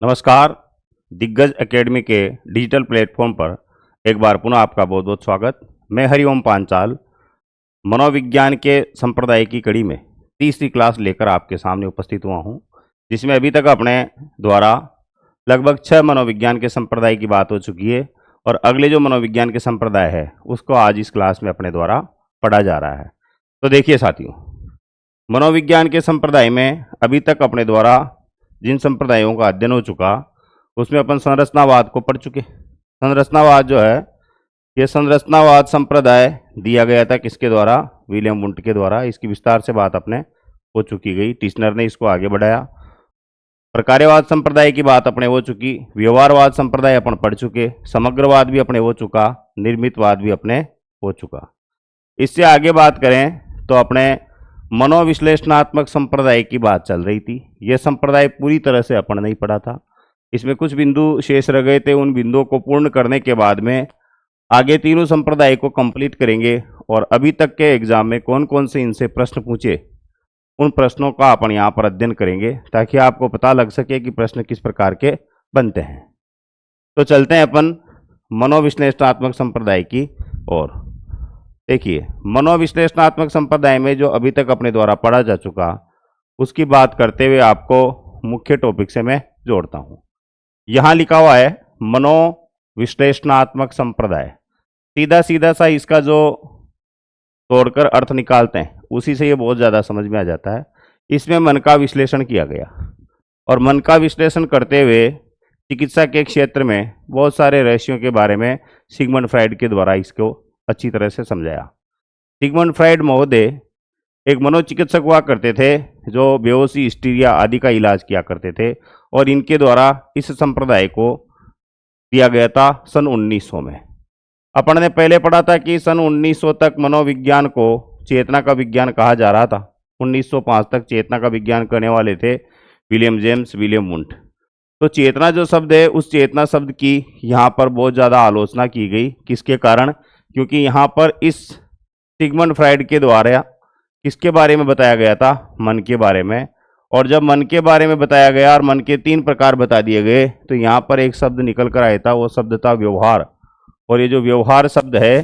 नमस्कार। दिग्गज एकेडमी के डिजिटल प्लेटफॉर्म पर एक बार पुनः आपका बहुत बहुत स्वागत। मैं हरिओम पांचाल मनोविज्ञान के संप्रदाय की कड़ी में तीसरी क्लास लेकर आपके सामने उपस्थित हुआ हूं, जिसमें अभी तक अपने द्वारा लगभग 6 मनोविज्ञान के संप्रदाय की बात हो चुकी है और अगले जो मनोविज्ञान के संप्रदाय है उसको आज इस क्लास में अपने द्वारा पढ़ा जा रहा है। तो देखिए साथियों, मनोविज्ञान के संप्रदाय में अभी तक अपने द्वारा जिन संप्रदायों का अध्ययन हो चुका उसमें अपन संरचनावाद को पढ़ चुके। संरचनावाद जो है, ये संरचनावाद संप्रदाय दिया गया था किसके द्वारा? विलियम वुंट के द्वारा। इसकी विस्तार से बात अपने हो चुकी गई, टिश्नर ने इसको आगे बढ़ाया। प्रकार्यवाद संप्रदाय की बात अपने हो चुकी, व्यवहारवाद संप्रदाय अपन पढ़ चुके, समग्रवाद भी अपने हो चुका, निर्मितवाद भी अपने हो चुका। इससे आगे बात करें तो अपने मनोविश्लेषणात्मक संप्रदाय की बात चल रही थी। यह संप्रदाय पूरी तरह से अपन नहीं पढ़ा था, इसमें कुछ बिंदु शेष रह गए थे। उन बिंदुओं को पूर्ण करने के बाद में आगे तीनों संप्रदाय को कंप्लीट करेंगे और अभी तक के एग्जाम में कौन कौन से इनसे प्रश्न पूछे उन प्रश्नों का अपन यहाँ पर अध्ययन करेंगे, ताकि आपको पता लग सके कि प्रश्न किस प्रकार के बनते हैं। तो चलते हैं अपन मनोविश्लेषणात्मक संप्रदाय की ओर। देखिए, मनोविश्लेषणात्मक संप्रदाय में जो अभी तक अपने द्वारा पढ़ा जा चुका उसकी बात करते हुए आपको मुख्य टॉपिक से मैं जोड़ता हूँ। यहाँ लिखा हुआ है मनोविश्लेषणात्मक संप्रदाय। सीधा सीधा सा इसका जो तोड़कर अर्थ निकालते हैं उसी से ये बहुत ज़्यादा समझ में आ जाता है। इसमें मन का विश्लेषण किया गया और मन का विश्लेषण करते हुए चिकित्सा के क्षेत्र में बहुत सारे रहस्यों के बारे में सिगमंड फ्राइड के द्वारा इसको अच्छी तरह से समझाया। सिगमंड फ्राइड महोदय एक मनोचिकित्सक हुआ करते थे जो बेहोशी, हिस्टीरिया आदि का इलाज किया करते थे और इनके द्वारा इस संप्रदाय को दिया गया था सन 1900 में। अपन ने पहले पढ़ा था कि सन 1900 तक मनोविज्ञान को चेतना का विज्ञान कहा जा रहा था। 1905 तक चेतना का विज्ञान करने वाले थे विलियम जेम्स, विलियम वुंट। तो चेतना जो शब्द है, उस चेतना शब्द की यहाँ पर बहुत ज़्यादा आलोचना की गई। किसके कारण? क्योंकि यहाँ पर इस सिगमंड फ्राइड के द्वारा किसके बारे में बताया गया था? मन के बारे में। और जब मन के बारे में बताया गया और मन के 3 प्रकार बता दिए गए तो यहाँ पर एक शब्द निकल कर आया था, वो शब्द था व्यवहार। और ये जो व्यवहार शब्द है,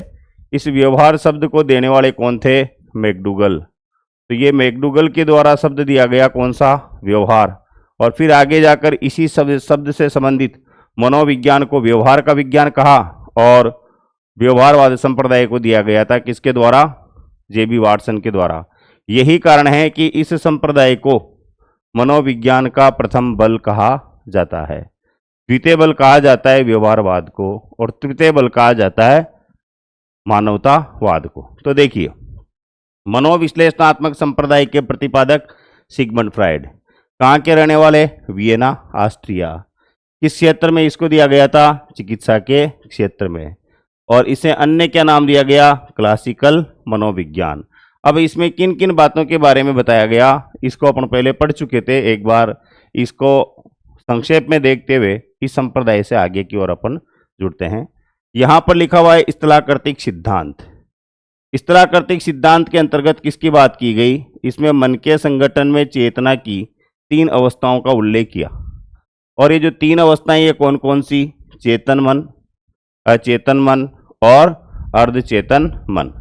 इस व्यवहार शब्द को देने वाले कौन थे? मैकडूगल। तो ये मैकडूगल के द्वारा शब्द दिया गया, कौन सा? व्यवहार। और फिर आगे जाकर इसी शब्द से संबंधित मनोविज्ञान को व्यवहार का विज्ञान कहा और व्यवहारवाद संप्रदाय को दिया गया था किसके द्वारा? जेबी वाटसन के द्वारा। यही कारण है कि इस संप्रदाय को मनोविज्ञान का प्रथम बल कहा जाता है। द्वितीय बल कहा जाता है व्यवहारवाद को और तृतीय बल कहा जाता है मानवतावाद को। तो देखिए, मनोविश्लेषणात्मक संप्रदाय के प्रतिपादक सिगमंड फ्राइड कहाँ के रहने वाले? Vienna, Austria. किस क्षेत्र में इसको दिया गया था? चिकित्सा के क्षेत्र में। और इसे अन्य क्या नाम दिया गया? क्लासिकल मनोविज्ञान। अब इसमें किन किन बातों के बारे में बताया गया इसको अपन पहले पढ़ चुके थे। एक बार इसको संक्षेप में देखते हुए इस संप्रदाय से आगे की ओर अपन जुड़ते हैं। यहाँ पर लिखा हुआ है स्थलाकृतिक सिद्धांत। स्थलाकृतिक सिद्धांत के अंतर्गत किसकी बात की गई? इसमें मन के संगठन में चेतना की 3 अवस्थाओं का उल्लेख किया। और ये जो 3 अवस्थाएं, ये कौन कौन सी? चेतन मन, अचेतन मन और अर्धचेतन मन।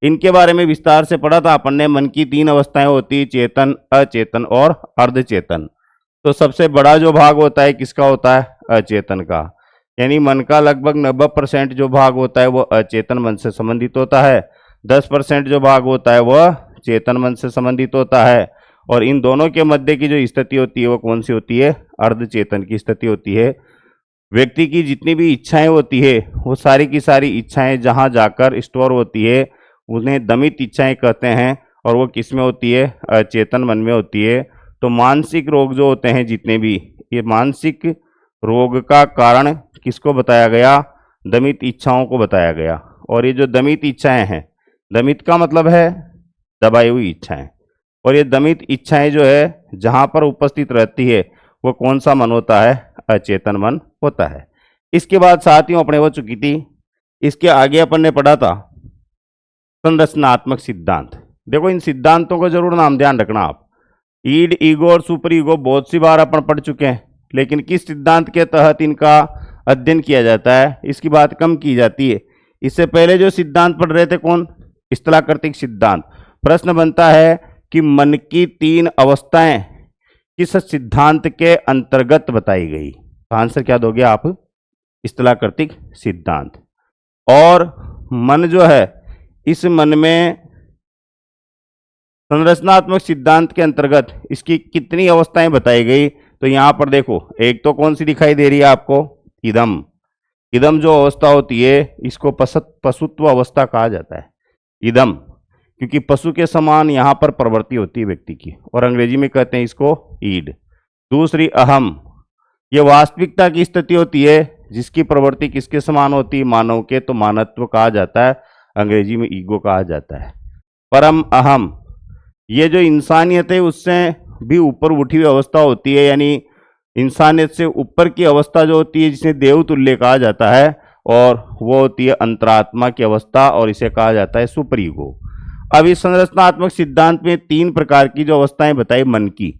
इनके बारे में विस्तार से पढ़ा था अपन ने। मन की 3 अवस्थाएं होती, चेतन, अचेतन और अर्धचेतन। तो सबसे बड़ा जो भाग होता है किसका होता है? अचेतन का। यानी मन का लगभग 90% जो भाग होता है वो अचेतन मन से संबंधित होता है। 10% जो भाग होता है वह चेतन मन से संबंधित होता है। और इन दोनों के मध्य की जो स्थिति होती है वो कौन सी होती है? अर्धचेतन की स्थिति होती है। व्यक्ति की जितनी भी इच्छाएं होती है वो सारी की सारी इच्छाएं जहां जाकर स्टोर होती है उन्हें दमित इच्छाएं कहते हैं। और वो किस में होती है? अचेतन मन में होती है। तो मानसिक रोग जो होते हैं जितने भी, ये मानसिक रोग का कारण किसको बताया गया? दमित इच्छाओं को बताया गया। और ये जो दमित इच्छाएं हैं, दमित का मतलब है दबाई हुई इच्छाएं, और ये दमित इच्छाएं जो है जहां पर उपस्थित रहती है वो कौन सा मन होता है? अचेतन मन होता है। इसके बाद साथियों अपने हो चुकी थी, इसके आगे अपन ने पढ़ा था संरचनात्मक सिद्धांत। देखो, इन सिद्धांतों को जरूर नाम ध्यान रखना आप। ईड, ईगो और सुपर ईगो बहुत सी बार अपन पढ़ चुके हैं। लेकिन किस सिद्धांत के तहत इनका अध्ययन किया जाता है इसकी बात कम की जाती है। इससे पहले जो सिद्धांत पढ़ रहे थे कौन? स्थलाकृतिक सिद्धांत। प्रश्न बनता है कि मन की 3 अवस्थाएं किस सिद्धांत के अंतर्गत बताई गई? आंसर क्या दोगे आप? स्थलाकृतिक सिद्धांत। और मन जो है, इस मन में संरचनात्मक सिद्धांत के अंतर्गत इसकी कितनी अवस्थाएं बताई गई? तो यहां पर देखो, एक तो कौन सी दिखाई दे रही है आपको? इदम। इदम जो अवस्था होती है इसको पशुत्व अवस्था कहा जाता है। इदम, क्योंकि पशु के समान यहां पर प्रवृत्ति होती है व्यक्ति की, और अंग्रेजी में कहते हैं इसको ईड। दूसरी अहम, यह वास्तविकता की स्थिति होती है जिसकी प्रवृत्ति किसके समान होती है? मानव के, तो मानवत्व कहा जाता है, अंग्रेजी में ईगो कहा जाता है। परम अहम, ये जो इंसानियत है उससे भी ऊपर उठी हुई अवस्था होती है, यानी इंसानियत से ऊपर की अवस्था जो होती है जिसे देवतुल्य कहा जाता है, और वो होती है अंतरात्मा की अवस्था, और इसे कहा जाता है सुपर ईगो। अब इस संरचनात्मक सिद्धांत में 3 प्रकार की जो अवस्थाएं बताई मन की,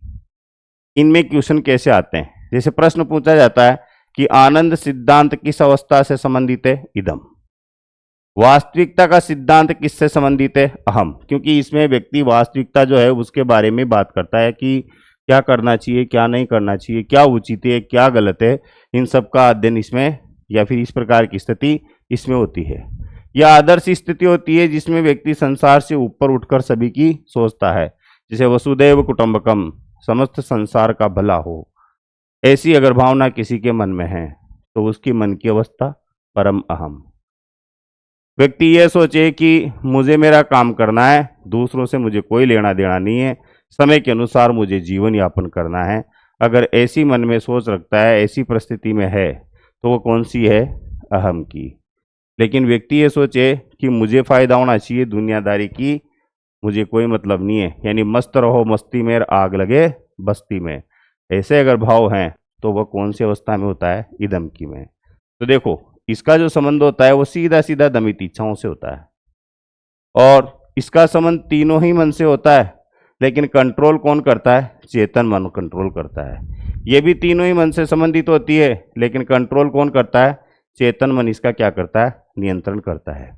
इनमें क्वेश्चन कैसे आते हैं? जैसे प्रश्न पूछा जाता है कि आनंद सिद्धांत किस अवस्था से संबंधित है? इदम। वास्तविकता का सिद्धांत किससे संबंधित है? अहम, क्योंकि इसमें व्यक्ति वास्तविकता जो है उसके बारे में बात करता है कि क्या करना चाहिए, क्या नहीं करना चाहिए, क्या उचित है, क्या गलत है, इन सब का अध्ययन इसमें, या फिर इस प्रकार की स्थिति इसमें होती है। यह आदर्श स्थिति होती है जिसमें व्यक्ति संसार से ऊपर उठकर सभी की सोचता है, जिसे वसुदैव कुटुंबकम, समस्त संसार का भला हो, ऐसी अगर भावना किसी के मन में है तो उसकी मन की अवस्था परम अहम। व्यक्ति यह सोचे कि मुझे मेरा काम करना है, दूसरों से मुझे कोई लेना देना नहीं है, समय के अनुसार मुझे जीवन यापन करना है, अगर ऐसी मन में सोच रखता है, ऐसी परिस्थिति में है, तो वो कौन सी है? अहम की। लेकिन व्यक्ति ये सोचे कि मुझे फायदा होना चाहिए दुनियादारी की, मुझे कोई मतलब नहीं है, यानी मस्त रहो मस्ती में, आग लगे बस्ती में, ऐसे अगर भाव हैं तो वह कौन सी अवस्था में होता है? इदम की में। तो देखो, इसका जो संबंध होता है वो सीधा सीधा दमित इच्छाओं से होता है, और इसका संबंध तीनों ही मन से होता है, लेकिन कंट्रोल कौन करता है? चेतन मन कंट्रोल करता है। ये भी तीनों ही मन से संबंधित होती है, लेकिन कंट्रोल कौन करता है? चेतन मन इसका क्या करता है? नियंत्रण करता है।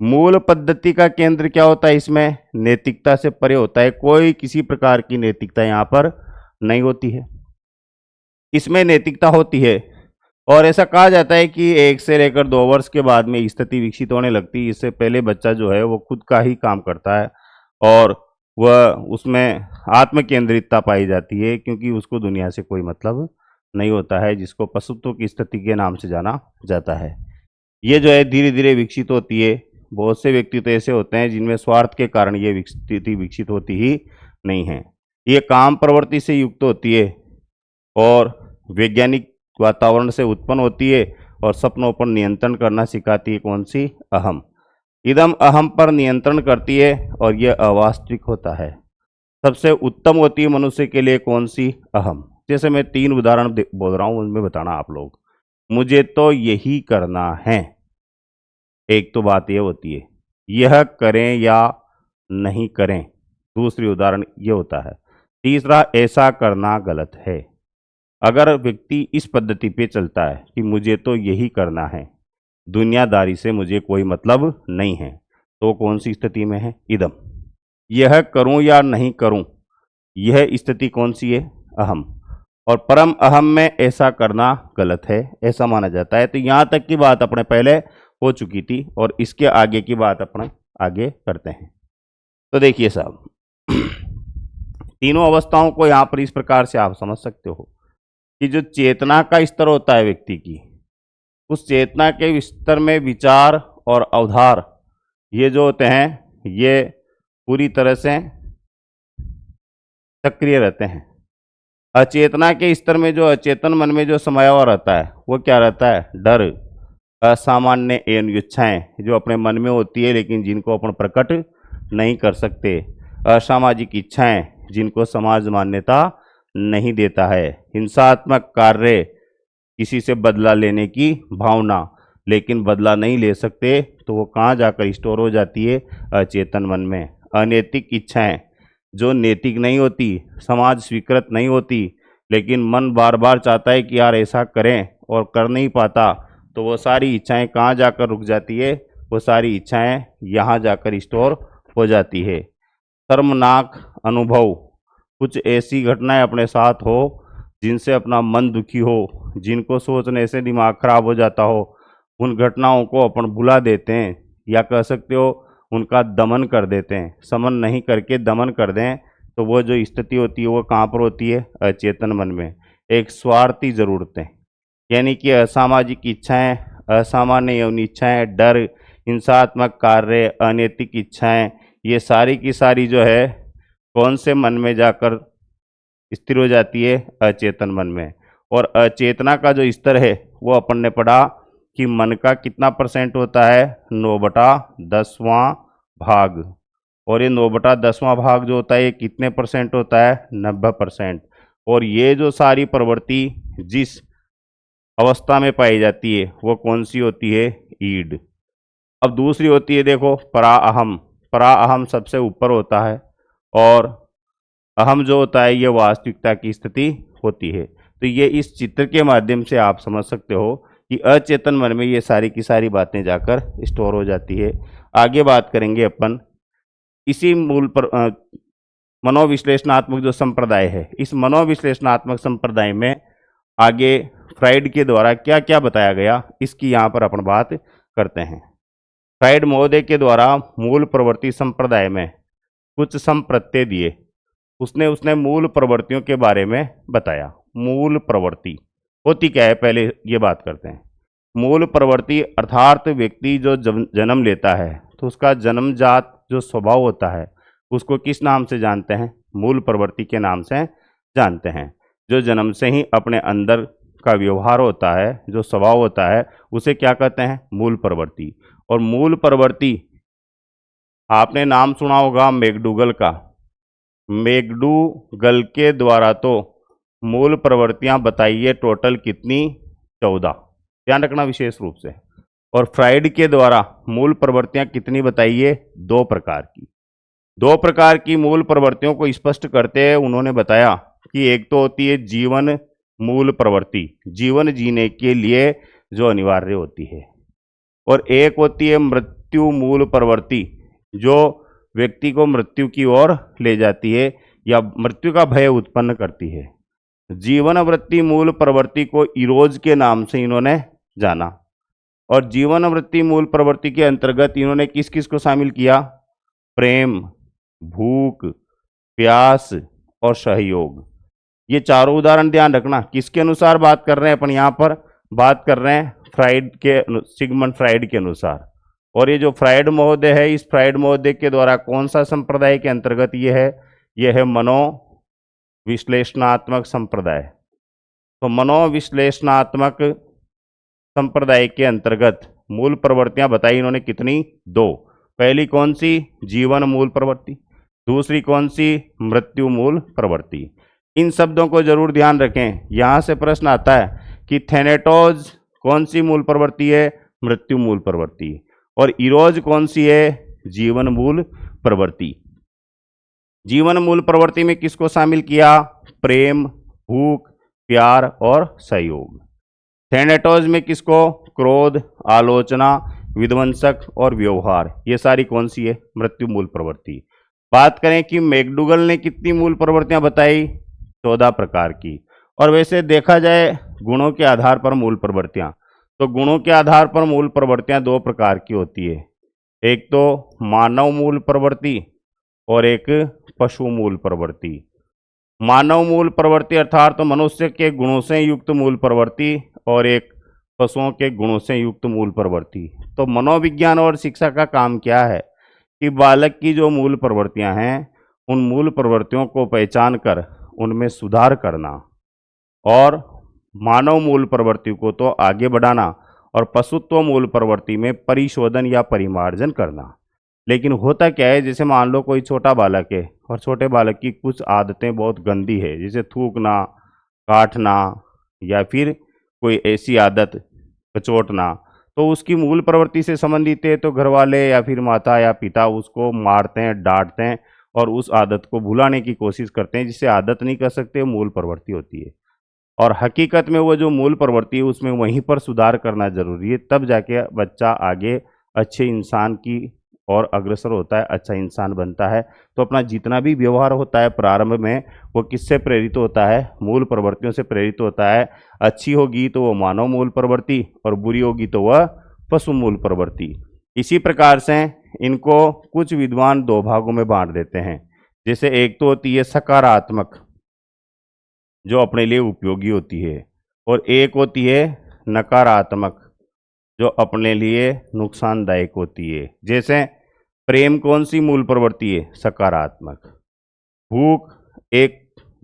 मूल पद्धति का केंद्र क्या होता है इसमें? नैतिकता से परे होता है, कोई किसी प्रकार की नैतिकता यहाँ पर नहीं होती है। इसमें नैतिकता होती है, और ऐसा कहा जाता है कि 1 से लेकर 2 वर्ष के बाद में स्थिति विकसित होने लगती है। इससे पहले बच्चा जो है वो खुद का ही काम करता है, और वह उसमें आत्म केंद्रितता पाई जाती है, क्योंकि उसको दुनिया से कोई मतलब नहीं होता है, जिसको पशुत्व की स्थिति के नाम से जाना जाता है। ये जो है धीरे धीरे विकसित होती है। बहुत से व्यक्ति तो ऐसे होते हैं जिनमें स्वार्थ के कारण ये स्थिति विकसित होती ही नहीं है। ये काम प्रवृत्ति से युक्त होती है, और वैज्ञानिक वातावरण से उत्पन्न होती है, और सपनों पर नियंत्रण करना सिखाती है कौन सी? अहम। इदम अहम पर नियंत्रण करती है, और यह अवास्तविक होता है। सबसे उत्तम होती है मनुष्य के लिए कौन सी? अहम। जैसे मैं 3 उदाहरण बोल रहा हूँ, उनमें बताना आप लोग। मुझे तो यही करना है, एक तो बात यह होती है, यह करें या नहीं करें, दूसरी उदाहरण ये होता है। तीसरा, ऐसा करना गलत है। अगर व्यक्ति इस पद्धति पे चलता है कि मुझे तो यही करना है, दुनियादारी से मुझे कोई मतलब नहीं है, तो कौन सी स्थिति में है? इदम। यह करूं या नहीं करूं, यह स्थिति कौन सी है? अहम। और परम अहम में ऐसा करना गलत है, ऐसा माना जाता है। तो यहाँ तक की बात अपने पहले हो चुकी थी, और इसके आगे की बात अपने आगे करते हैं। तो देखिए साहब, तीनों अवस्थाओं को यहाँ पर इस प्रकार से आप समझ सकते हो कि जो चेतना का स्तर होता है व्यक्ति की, उस चेतना के स्तर में विचार और अवधार ये जो होते हैं, ये पूरी तरह से सक्रिय रहते हैं। अचेतना के स्तर में जो अचेतन मन में जो समाया हुआ रहता है वो क्या रहता है? डर, असामान्य एवं इच्छाएं जो अपने मन में होती है लेकिन जिनको अपन प्रकट नहीं कर सकते, असामाजिक इच्छाएं जिनको समाज मान्यता नहीं देता है, हिंसात्मक कार्य, किसी से बदला लेने की भावना, लेकिन बदला नहीं ले सकते, तो वो कहाँ जाकर स्टोर हो जाती है? अचेतन मन में। अनैतिक इच्छाएं जो नैतिक नहीं होती, समाज स्वीकृत नहीं होती, लेकिन मन बार बार चाहता है कि यार ऐसा करें और कर नहीं पाता, तो वो सारी इच्छाएं कहाँ जाकर रुक जाती है, वो सारी इच्छाएं यहाँ जाकर स्टोर हो जाती है। शर्मनाक अनुभव, कुछ ऐसी घटनाएं अपने साथ हो जिनसे अपना मन दुखी हो, जिनको सोचने से दिमाग खराब हो जाता हो, उन घटनाओं को अपन भुला देते हैं, या कह सकते हो उनका दमन कर देते हैं। समन नहीं करके दमन कर दें तो वो जो स्थिति होती है वो कहाँ पर होती है, अचेतन मन में। एक स्वार्थी ज़रूरतें, यानी कि असामाजिक इच्छाएं, असामान्य यौन इच्छाएं, डर, हिंसात्मक कार्य, अनैतिक इच्छाएं, ये सारी की सारी जो है कौन से मन में जाकर स्थिर हो जाती है, अचेतन मन में। और अचेतना का जो स्तर है वो अपन ने पढ़ा कि मन का कितना परसेंट होता है, 9/10वां भाग। और ये 9/10वां भाग जो होता है ये कितने परसेंट होता है, 90%। और ये जो सारी प्रवृत्ति जिस अवस्था में पाई जाती है वो कौन सी होती है, ईड। अब दूसरी होती है देखो पराअहम। पराअहम सबसे ऊपर होता है, और अहम जो होता है ये वास्तविकता की स्थिति होती है। तो ये इस चित्र के माध्यम से आप समझ सकते हो कि अचेतन मन में ये सारी की सारी बातें जाकर स्टोर हो जाती है। आगे बात करेंगे अपन इसी मूल पर मनोविश्लेषणात्मक जो संप्रदाय है, इस मनोविश्लेषणात्मक संप्रदाय में आगे फ्राइड के द्वारा क्या क्या बताया गया, इसकी यहाँ पर अपन बात करते हैं। फ्राइड महोदय के द्वारा मूल प्रवृत्ति संप्रदाय में कुछ संप्रत्यय दिए। उसने मूल प्रवृत्तियों के बारे में बताया। मूल प्रवृत्ति होती क्या है, पहले ये बात करते हैं। मूल प्रवृत्ति अर्थात व्यक्ति जो जन्म लेता है तो उसका जन्मजात जो स्वभाव होता है उसको किस नाम से जानते हैं, मूल प्रवृत्ति के नाम से जानते हैं। जो जन्म से ही अपने अंदर का व्यवहार होता है, जो स्वभाव होता है, उसे क्या कहते हैं, मूल प्रवृत्ति। और मूल प्रवृत्ति आपने नाम सुना होगा मैकडूगल का। मैकडूगल के द्वारा तो मूल प्रवृत्तियां बताइए टोटल कितनी, 14, ध्यान रखना विशेष रूप से। और फ्राइड के द्वारा मूल प्रवृत्तियां कितनी बताइए, 2 प्रकार की। 2 प्रकार की मूल प्रवृत्तियों को स्पष्ट करते हुए उन्होंने बताया कि एक तो होती है जीवन मूल प्रवृत्ति, जीवन जीने के लिए जो अनिवार्य होती है, और एक होती है मृत्यु मूल प्रवृत्ति, जो व्यक्ति को मृत्यु की ओर ले जाती है या मृत्यु का भय उत्पन्न करती है। जीवन वृत्ति मूल प्रवृत्ति को इरोज के नाम से इन्होंने जाना। और जीवन वृत्ति मूल प्रवृत्ति के अंतर्गत इन्होंने किस किस को शामिल किया, प्रेम, भूख, प्यास और सहयोग। ये चारों उदाहरण ध्यान रखना। किसके अनुसार बात कर रहे हैं अपन, यहाँ पर बात कर रहे हैं फ्राइड के, सिगमंड फ्राइड के अनुसार। और ये जो फ्राइड महोदय है, इस फ्राइड महोदय के द्वारा कौन सा संप्रदाय के अंतर्गत ये है मनोविश्लेषणात्मक संप्रदाय। तो मनोविश्लेषणात्मक संप्रदाय के अंतर्गत मूल प्रवृत्तियां बताई इन्होंने कितनी, 2। पहली कौन सी, जीवन मूल प्रवृत्ति। दूसरी कौन सी, मृत्यु मूल प्रवृत्ति। इन शब्दों को जरूर ध्यान रखें। यहां से प्रश्न आता है कि थैनेटोज कौन सी मूल प्रवृत्ति है, मृत्यु मूल प्रवृत्ति। और इरोज कौन सी है, जीवन मूल प्रवृत्ति। जीवन मूल प्रवृत्ति में किसको शामिल किया, प्रेम, भूख, प्यार और सहयोग। थैनेटोज में किसको, क्रोध, आलोचना, विध्वंसक और व्यवहार। ये सारी कौन सी है, मृत्यु मूल प्रवृत्ति। बात करें कि मैकडूगल ने कितनी मूल प्रवृत्तियां बताई, 14 प्रकार की। और वैसे देखा जाए गुणों के आधार पर मूल प्रवृत्तियां, तो गुणों के आधार पर मूल प्रवृत्तियां 2 प्रकार की होती है। एक तो मानव मूल प्रवृत्ति और एक पशु मूल प्रवृत्ति। मानव मूल प्रवृत्ति अर्थात तो मनुष्य के गुणों से युक्त मूल प्रवृत्ति, और एक पशुओं के गुणों से युक्त मूल प्रवृत्ति। तो मनोविज्ञान और शिक्षा का काम क्या है कि बालक की जो मूल प्रवृत्तियां हैं उन मूल प्रवृत्तियों को पहचान कर उनमें सुधार करना, और मानव मूल प्रवृत्ति को तो आगे बढ़ाना, और पशुत्व मूल प्रवृत्ति में परिशोधन या परिमार्जन करना। लेकिन होता क्या है, जैसे मान लो कोई छोटा बालक है और छोटे बालक की कुछ आदतें बहुत गंदी है, जैसे थूकना, काटना, या फिर कोई ऐसी आदत कचोटना, तो उसकी मूल प्रवृत्ति से संबंधित है तो घर वाले या फिर माता या पिता उसको मारते हैं, डांटते हैं, और उस आदत को भुलाने की कोशिश करते हैं, जिसे आदत नहीं कर सकते, मूल प्रवृत्ति होती है। और हकीकत में वो जो मूल प्रवृत्ति है उसमें वहीं पर सुधार करना जरूरी है, तब जाके बच्चा आगे अच्छे इंसान की और अग्रसर होता है, अच्छा इंसान बनता है। तो अपना जितना भी व्यवहार होता है प्रारंभ में, वो किससे प्रेरित होता है? मूल प्रवृत्तियों से प्रेरित होता है। अच्छी होगी तो वो मानव मूल प्रवृत्ति, और बुरी होगी तो वह पशु मूल प्रवृत्ति। इसी प्रकार से इनको कुछ विद्वान दो भागों में बांट देते हैं। जैसे एक तो होती है सकारात्मक, जो अपने लिए उपयोगी होती है, और एक होती है नकारात्मक, जो अपने लिए नुकसानदायक होती है। जैसे प्रेम कौन सी मूल प्रवृत्ति है? सकारात्मक। भूख एक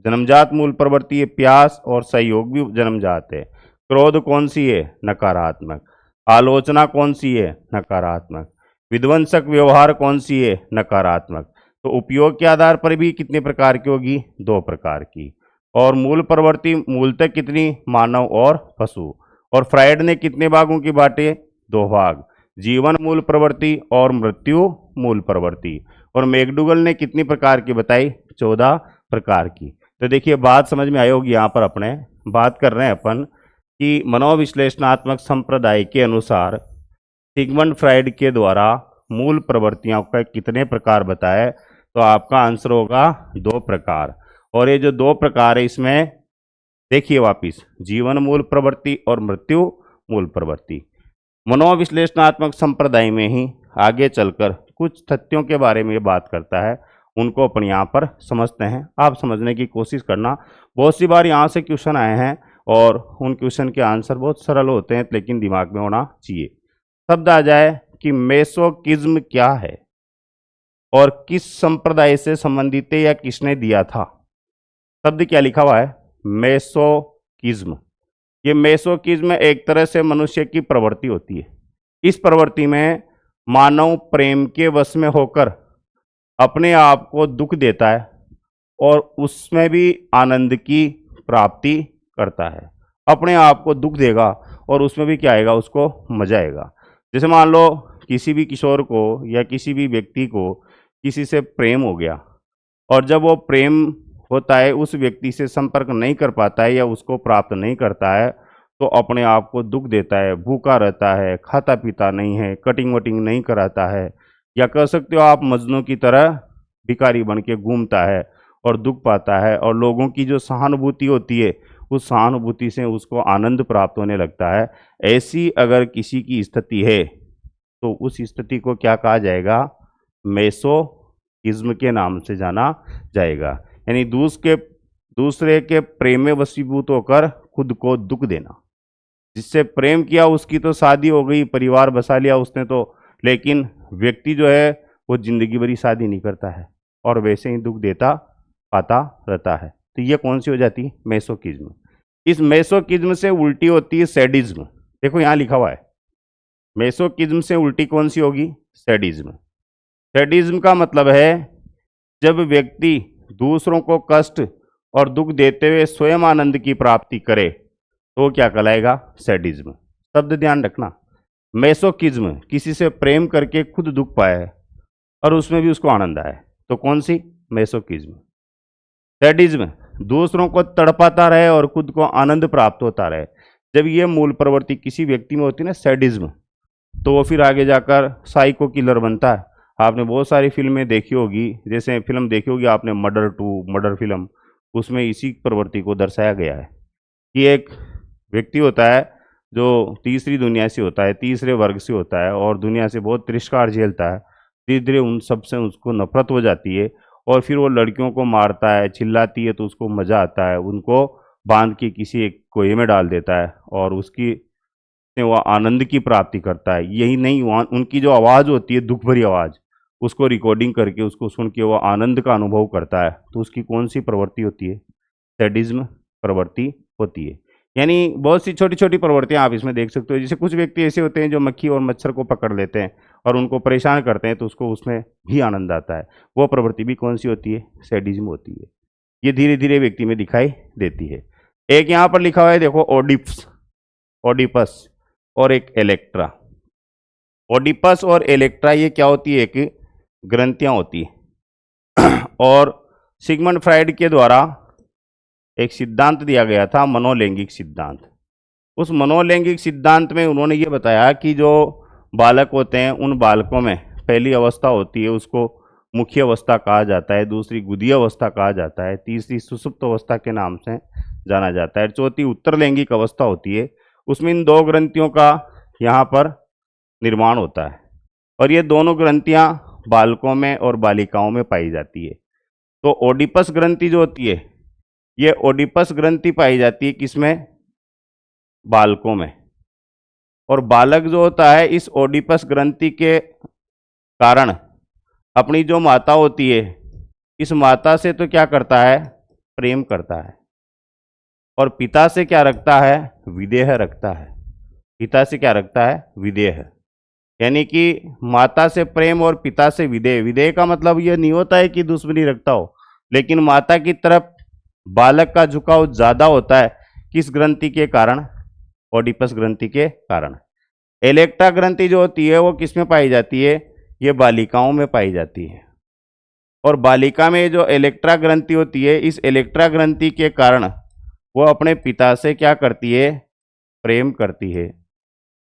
जन्मजात मूल प्रवृत्ति है, प्यास और सहयोग भी जन्मजात है। क्रोध कौन सी है? नकारात्मक। आलोचना कौन सी है? नकारात्मक। विध्वंसक व्यवहार कौन सी है? नकारात्मक। तो उपयोग के आधार पर भी कितने प्रकार की होगी? दो प्रकार की। और मूल प्रवृत्ति मूलतः कितनी? मानव और पशु। और फ्रायड ने कितने भागों की बांटे? दो भाग, जीवन मूल प्रवृत्ति और मृत्यु मूल प्रवृत्ति। और मैकडूगल ने कितनी प्रकार की बताई? 14 प्रकार की। तो देखिए बात समझ में आई होगी। यहाँ पर अपने बात कर रहे हैं अपन कि मनोविश्लेषणात्मक संप्रदाय के अनुसार सिगमंड फ्रायड के द्वारा मूल प्रवृत्तियों का कितने प्रकार बताए? तो आपका आंसर होगा 2 प्रकार। और ये जो 2 प्रकार है इसमें देखिए वापिस, जीवन मूल प्रवृत्ति और मृत्यु मूल प्रवृत्ति। मनोविश्लेषणात्मक संप्रदाय में ही आगे चलकर कुछ तथ्यों के बारे में बात करता है, उनको अपन यहाँ पर समझते हैं। आप समझने की कोशिश करना। बहुत सी बार यहाँ से क्वेश्चन आए हैं और उन क्वेश्चन के आंसर बहुत सरल होते हैं, लेकिन दिमाग में होना चाहिए। शब्द आ जाए कि मेसोकिज्म क्या है और किस संप्रदाय से संबंधित है या किसने दिया था। शब्द क्या लिखा हुआ है? मेसोकिज्म। ये मेसोकिज्म एक तरह से मनुष्य की प्रवृत्ति होती है। इस प्रवृत्ति में मानव प्रेम के वश में होकर अपने आप को दुख देता है और उसमें भी आनंद की प्राप्ति करता है। अपने आप को दुख देगा और उसमें भी क्या आएगा? उसको मजा आएगा। जैसे मान लो किसी भी किशोर को या किसी भी व्यक्ति को किसी से प्रेम हो गया, और जब वो प्रेम होता है उस व्यक्ति से संपर्क नहीं कर पाता है या उसको प्राप्त नहीं करता है, तो अपने आप को दुख देता है, भूखा रहता है, खाता पीता नहीं है, कटिंग वटिंग नहीं कराता है, या कह सकते हो आप मजनू की तरह भिखारी बन के घूमता है और दुख पाता है। और लोगों की जो सहानुभूति होती है, उस सहानुभूति से उसको आनंद प्राप्त होने लगता है। ऐसी अगर किसी की स्थिति है तो उस स्थिति को क्या कहा जाएगा? मेसोकिज्म के नाम से जाना जाएगा। यानी दूसरे के प्रेम में वशीभूत होकर खुद को दुख देना। जिससे प्रेम किया उसकी तो शादी हो गई, परिवार बसा लिया उसने तो, लेकिन व्यक्ति जो है वो जिंदगी भरी शादी नहीं करता है और वैसे ही दुख देता पाता रहता है। तो ये कौन सी हो जाती है? मेसोकिज्म। इस मेसोकिज्म से उल्टी होती है सैडिज्म। देखो यहाँ लिखा हुआ है, मेसोकिज्म से उल्टी कौन सी होगी? सैडिज्म। सैडिज्म का मतलब है जब व्यक्ति दूसरों को कष्ट और दुख देते हुए स्वयं आनंद की प्राप्ति करे तो क्या कहलाएगा? सैडिज्म। शब्द ध्यान रखना। मेसोकिज्म किसी से प्रेम करके खुद दुख पाए और उसमें भी उसको आनंद आए, तो कौन सी? मेसोकिज्म। सैडिज्म दूसरों को तड़पाता रहे और खुद को आनंद प्राप्त होता रहे। जब ये मूल प्रवृत्ति किसी व्यक्ति में होती है ना, सैडिज्म, तो वो फिर आगे जाकर साइको किलर बनता है। आपने बहुत सारी फिल्में देखी होगी, जैसे फिल्म देखी होगी आपने मर्डर 2, मर्डर फिल्म, उसमें इसी प्रवृत्ति को दर्शाया गया है कि एक व्यक्ति होता है जो तीसरी दुनिया से होता है, तीसरे वर्ग से होता है और दुनिया से बहुत तिरस्कार झेलता है। धीरे धीरे उन सब से उसको नफरत हो जाती है और फिर वो लड़कियों को मारता है, चिल्लाती है तो उसको मज़ा आता है, उनको बांध के किसी एक कुएं में डाल देता है और उसकी से वो आनंद की प्राप्ति करता है। यही नहीं, वहाँ उनकी जो आवाज़ होती है, दुख भरी आवाज़, उसको रिकॉर्डिंग करके उसको सुन के वो आनंद का अनुभव करता है। तो उसकी कौन सी प्रवृत्ति होती है? सैडिज्म प्रवृत्ति होती है। यानी बहुत सी छोटी छोटी प्रवृत्तियां आप इसमें देख सकते हो। जैसे कुछ व्यक्ति ऐसे होते हैं जो मक्खी और मच्छर को पकड़ लेते हैं और उनको परेशान करते हैं, तो उसको उसमें भी आनंद आता है। वो प्रवृत्ति भी कौन सी होती है? सैडिज्म होती है। ये धीरे धीरे व्यक्ति में दिखाई देती है। एक यहाँ पर लिखा हुआ है देखो, ओडिप्स, ओडिपस और एक इलेक्ट्रा। ओडिपस और इलेक्ट्रा ये क्या होती है? एक ग्रंथियां होती है। और सिगमंड फ्राइड के द्वारा एक सिद्धांत दिया गया था, मनोलैंगिक सिद्धांत। उस मनोलैंगिक सिद्धांत में उन्होंने ये बताया कि जो बालक होते हैं उन बालकों में पहली अवस्था होती है उसको मुख्य अवस्था कहा जाता है, दूसरी गुदीय अवस्था कहा जाता है, तीसरी सुषुप्त अवस्था के नाम से जाना जाता है, चौथी उत्तरलैंगिक अवस्था होती है। उसमें इन दो ग्रंथियों का यहाँ पर निर्माण होता है और ये दोनों ग्रंथियाँ बालकों में और बालिकाओं में पाई जाती है। तो ओडिपस ग्रंथि जो होती है ये ओडिपस ग्रंथि पाई जाती है किसमें? बालकों में। और बालक जो होता है इस ओडिपस ग्रंथि के कारण अपनी जो माता होती है इस माता से तो क्या करता है? प्रेम करता है। और पिता से क्या रखता है? विदेह रखता है। पिता से क्या रखता है? विदेह। यानी कि माता से प्रेम और पिता से विदेह। विदेह का मतलब यह नहीं होता है कि दुश्मनी रखता हो, लेकिन माता की तरफ बालक का झुकाव ज्यादा होता है। किस ग्रंथि के कारण? ओडिपस ग्रंथि के कारण। इलेक्ट्रा ग्रंथि जो होती है वो किस में पाई जाती है? ये बालिकाओं में पाई जाती है। और बालिका में जो इलेक्ट्रा ग्रंथि होती है इस इलेक्ट्रा ग्रंथि के कारण वो अपने पिता से क्या करती है? प्रेम करती है।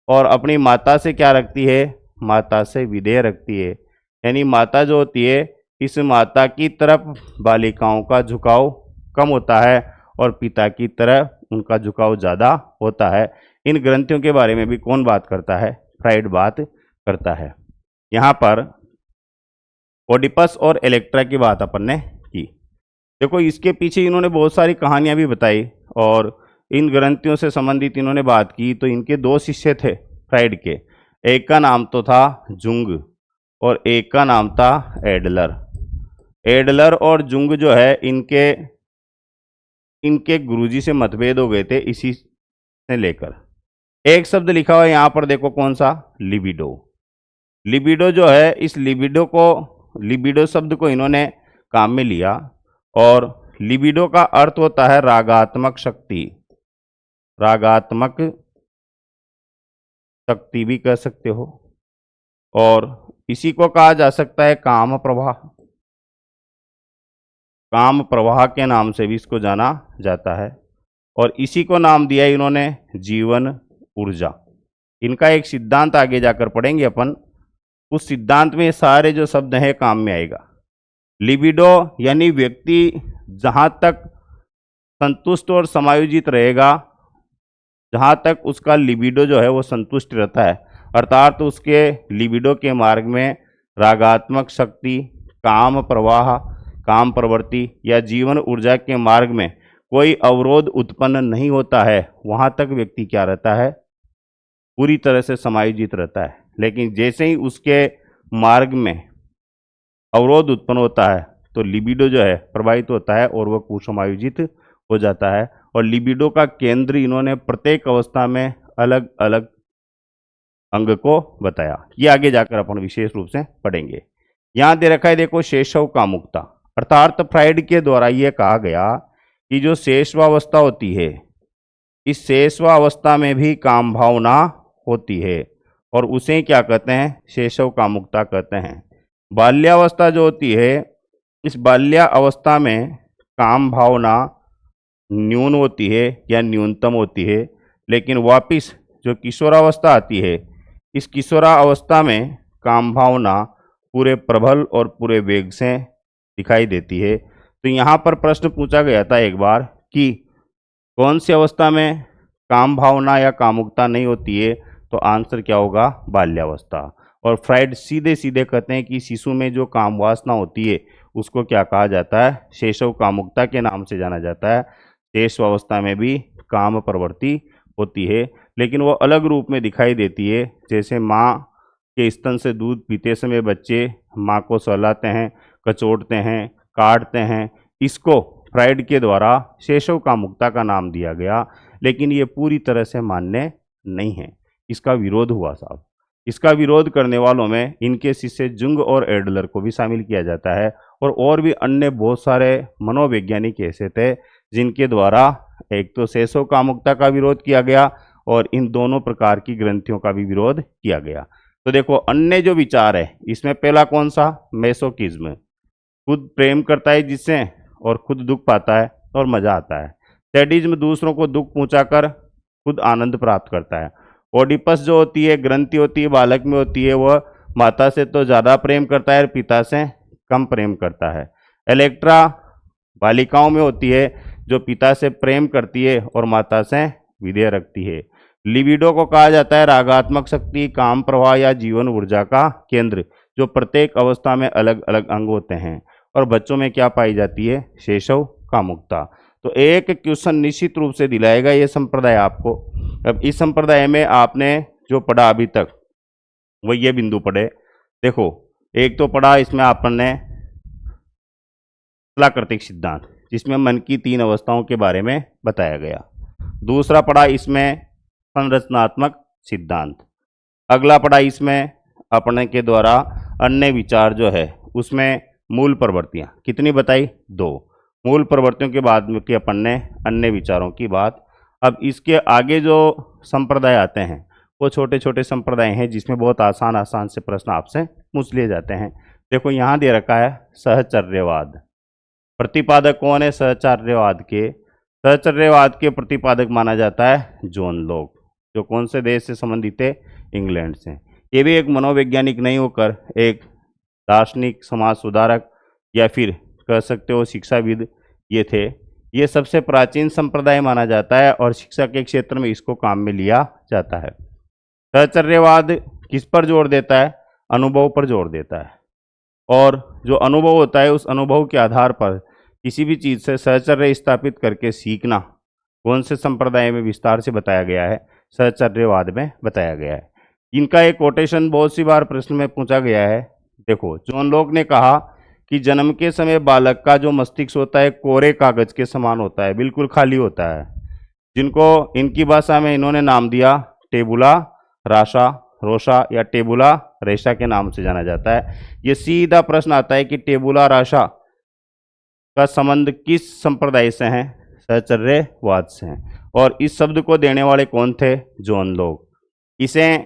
और अपनी माता से क्या रखती है? माता से विदेह रखती है। यानी माता जो होती है इस माता की तरफ बालिकाओं का झुकाव कम होता है और पिता की तरफ उनका झुकाव ज़्यादा होता है। इन ग्रंथियों के बारे में भी कौन बात करता है? फ्राइड बात करता है। यहाँ पर ओडिपस और इलेक्ट्रा की बात अपन ने की। देखो इसके पीछे इन्होंने बहुत सारी कहानियां भी बताई और इन ग्रंथियों से संबंधित इन्होंने बात की। तो इनके दो शिष्य थे फ्राइड के, एक का नाम तो था जुंग और एक का नाम था एडलर। एडलर और जुंग जो है इनके गुरुजी से मतभेद हो गए थे इसी से लेकर। एक शब्द लिखा हुआ है यहाँ पर, देखो कौन सा? लिबिडो। लिबिडो जो है इस लिबिडो शब्द को इन्होंने काम में लिया और लिबिडो का अर्थ होता है रागात्मक शक्ति। रागात्मक शक्ति भी कह सकते हो और इसी को कहा जा सकता है काम प्रवाह। काम प्रवाह के नाम से भी इसको जाना जाता है और इसी को नाम दिया इन्होंने जीवन ऊर्जा। इनका एक सिद्धांत आगे जाकर पढ़ेंगे अपन। उस सिद्धांत में सारे जो शब्द हैं काम में आएगा। लिबिडो यानी व्यक्ति जहाँ तक संतुष्ट और समायोजित रहेगा, जहाँ तक उसका लिबिडो जो है वो संतुष्ट रहता है, अर्थात उसके लिबिडो के मार्ग में रागात्मक शक्ति, काम प्रवाह, काम प्रवृत्ति या जीवन ऊर्जा के मार्ग में कोई अवरोध उत्पन्न नहीं होता है, वहाँ तक व्यक्ति क्या रहता है? पूरी तरह से समायोजित रहता है। लेकिन जैसे ही उसके मार्ग में अवरोध उत्पन्न होता है तो लिबिडो जो है प्रभावित होता है और वह कुसमायोजित हो जाता है। और लिबिडो का केंद्र इन्होंने प्रत्येक अवस्था में अलग अलग अंग को बताया। ये आगे जाकर अपन विशेष रूप से पढ़ेंगे। यहाँ दे रखा है देखो शेषव कामुकता, अर्थात फ्राइड के द्वारा यह कहा गया कि जो शेषवावस्था होती है इस शेषवावस्था में भी काम भावना होती है और उसे क्या कहते हैं? शेषव कामुकता कहते हैं। बाल्यावस्था जो होती है इस बाल्यावस्था में काम भावना न्यून होती है या न्यूनतम होती है, लेकिन वापिस जो किशोरावस्था आती है इस किशोरावस्था में काम भावना पूरे प्रबल और पूरे वेग से दिखाई देती है। तो यहाँ पर प्रश्न पूछा गया था एक बार कि कौन सी अवस्था में काम भावना या कामुकता नहीं होती है? तो आंसर क्या होगा? बाल्यावस्था। और फ्राइड सीधे सीधे कहते हैं कि शिशु में जो काम वासना होती है उसको क्या कहा जाता है? शेषव कामुकता के नाम से जाना जाता है। शेष अवस्था में भी काम प्रवृत्ति होती है, लेकिन वो अलग रूप में दिखाई देती है। जैसे माँ के स्तन से दूध पीते समय बच्चे माँ को सहलाते हैं, कचोटते हैं, काटते हैं, इसको फ्राइड के द्वारा शेषव कामुकता का नाम दिया गया। लेकिन ये पूरी तरह से मान्य नहीं है, इसका विरोध हुआ साहब। इसका विरोध करने वालों में इनके शिष्य जुंग और एडलर को भी शामिल किया जाता है और भी अन्य बहुत सारे मनोवैज्ञानिक ऐसे थे जिनके द्वारा एक तो शेषव कामुकता का विरोध किया गया और इन दोनों प्रकार की ग्रंथियों का भी विरोध किया गया। तो देखो अन्य जो विचार है इसमें पहला कौन सा? मेसोकिज्म। खुद प्रेम करता है जिससे और खुद दुख पाता है और मजा आता है। सैडिज्म दूसरों को दुख पहुंचाकर खुद आनंद प्राप्त करता है। ओडिपस जो होती है, ग्रंथि होती है, बालक में होती है, वह माता से तो ज़्यादा प्रेम करता है और पिता से कम प्रेम करता है। इलेक्ट्रा बालिकाओं में होती है, जो पिता से प्रेम करती है और माता से विधेय रखती है। लिबिडो को कहा जाता है रागात्मक शक्ति, काम प्रवाह या जीवन ऊर्जा का केंद्र, जो प्रत्येक अवस्था में अलग अलग अंग होते हैं। और बच्चों में क्या पाई जाती है? शैशव कामुकता। तो एक क्वेश्चन निश्चित रूप से दिलाएगा ये संप्रदाय आपको। अब इस संप्रदाय में आपने जो पढ़ा अभी तक वो ये बिंदु पढ़े। देखो, एक तो पढ़ा इसमें आपने कलाकृतिक सिद्धांत, जिसमें मन की 3 अवस्थाओं के बारे में बताया गया। दूसरा पढ़ा इसमें संरचनात्मक सिद्धांत। अगला पढ़ा इसमें अपने के द्वारा अन्य विचार जो है उसमें मूल प्रवृत्तियां कितनी बताई? 2 मूल प्रवृत्तियों के बाद में कि अपन ने अन्य विचारों की बात। अब इसके आगे जो संप्रदाय आते हैं वो छोटे छोटे संप्रदाय हैं, जिसमें बहुत आसान आसान से प्रश्न आपसे पूछ लिए जाते हैं। देखो, यहाँ दे रखा है सहचर्यवाद। प्रतिपादक कौन है सहचर्यवाद के? सहचर्यवाद के प्रतिपादक माना जाता है जॉन लॉक, जो कौन से देश से संबंधित है? इंग्लैंड से। ये भी एक मनोवैज्ञानिक नहीं होकर एक दार्शनिक, समाज सुधारक या फिर कह सकते हो शिक्षाविद ये थे। ये सबसे प्राचीन संप्रदाय माना जाता है और शिक्षा के क्षेत्र में इसको काम में लिया जाता है। सहचर्यवाद किस पर जोर देता है? अनुभव पर जोर देता है। और जो अनुभव होता है उस अनुभव के आधार पर किसी भी चीज़ से सहचर्य स्थापित करके सीखना कौन से संप्रदाय में विस्तार से बताया गया है? सहचर्यवाद में बताया गया है। इनका एक कोटेशन बहुत सी बार प्रश्न में पूछा गया है। देखो, जॉन लॉक ने कहा कि जन्म के समय बालक का जो मस्तिष्क होता है कोरे कागज के समान होता है, बिल्कुल खाली होता है, जिनको इनकी भाषा में इन्होंने नाम दिया टेबुला राशा रोशा या टेबुला रेशा के नाम से जाना जाता है। ये सीधा प्रश्न आता है कि टेबुला राशा का संबंध किस संप्रदाय से है? सहचर्यवाद से है। और इस शब्द को देने वाले कौन थे? John Locke. इसे